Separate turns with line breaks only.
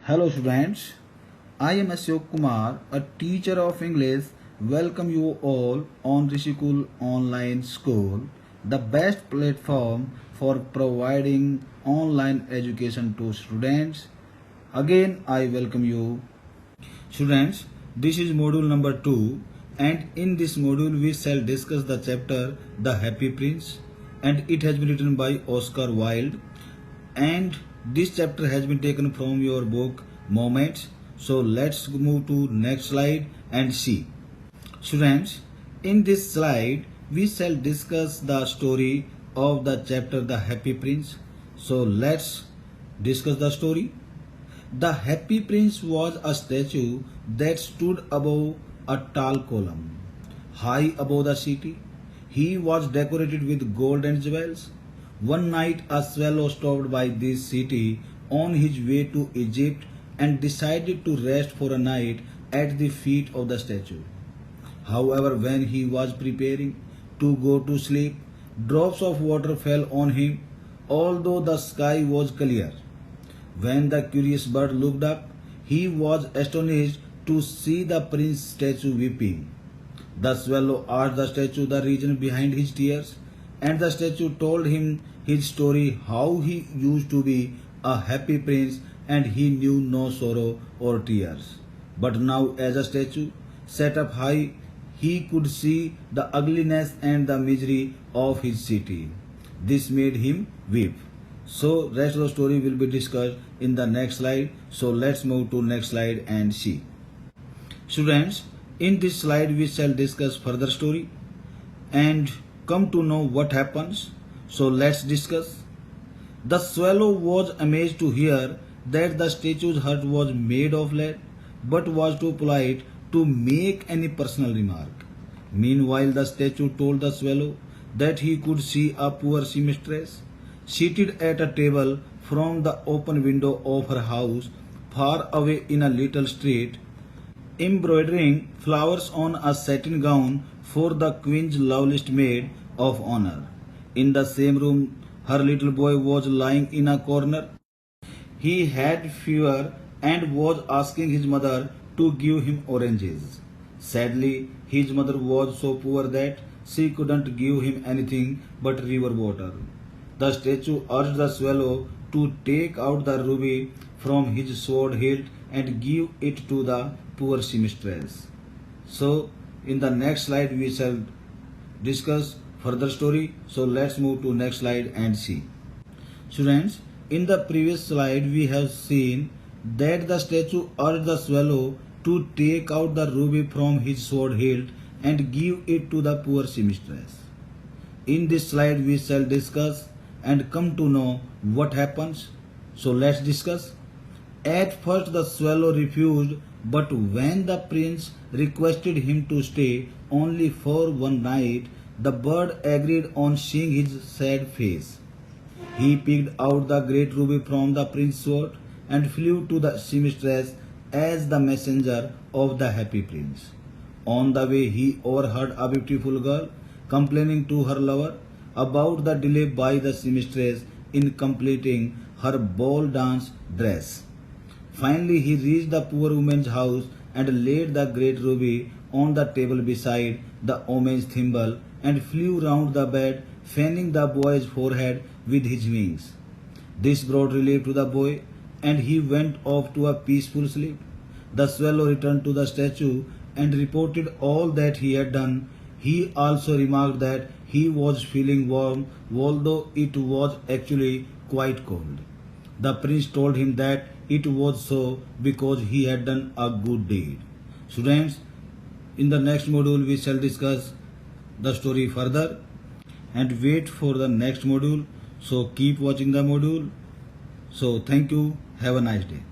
Hello students, I am Ashok Kumar, a teacher of English. Welcome you all on Rishikul Online School, the best platform for providing online education to students. Again, I welcome you. Students, this is module number 2 and in this module we shall discuss the chapter The Happy Prince and it has been written by Oscar Wilde and this chapter has been taken from your book Moments. So let's move to next slide and see. Students, in this slide we shall discuss the story of the chapter The Happy Prince. So let's discuss the story. The Happy Prince was a statue that stood above a tall column, high above the city. He was decorated with gold and jewels. One night, a swallow stopped by this city on his way to Egypt and decided to rest for a night at the feet of the statue. However, when he was preparing to go to sleep, drops of water fell on him, although the sky was clear. When the curious bird looked up, he was astonished to see the prince statue weeping. The swallow asked the statue the reason behind his tears, and the statue told him his story how he used to be a happy prince and he knew no sorrow or tears. But now, as a statue set up high, he could see the ugliness and the misery of his city. This made him weep. So rest of the story will be discussed in the next slide. So let's move to next slide and see. Students, in this slide we shall discuss further story and come to know what happens. So let's discuss. The swallow was amazed to hear that the statue's hut was made of lead but was too polite to make any personal remark. Meanwhile, the statue told the swallow that he could see a poor seamstress seated at a table from the open window of her house far away in a little street, embroidering flowers on a satin gown for the queen's loveliest maid of honor. In the same room, her little boy was lying in a corner. He had fever and was asking his mother to give him oranges. Sadly, his mother was so poor that she couldn't give him anything but river water. The statue urged the swallow to take out the ruby from his sword hilt and give it to the poor seamstress. So, in the next slide we shall discuss further story. So let's move to next slide and see. Students, in the previous slide we have seen that the statue urged the swallow to take out the ruby from his sword hilt and give it to the poor seamstress. In this slide we shall discuss and come to know what happens. So let's discuss. At first the swallow refused, but when the prince requested him to stay only for one night, the bird agreed on seeing his sad face. He picked out the great ruby from the prince's sword and flew to the seamstress as the messenger of the happy prince. On the way, he overheard a beautiful girl complaining to her lover about the delay by the seamstress in completing her ball dance dress. Finally, he reached the poor woman's house and laid the great ruby on the table beside the woman's thimble and flew round the bed, fanning the boy's forehead with his wings. This brought relief to the boy, and he went off to a peaceful sleep. The swallow returned to the statue and reported all that he had done. He also remarked that he was feeling warm, although it was actually quite cold. The prince told him that it was so because he had done a good deed. Students, in the next module we shall discuss the story further and wait for the next module. So keep watching the module. So thank you. Have a nice day.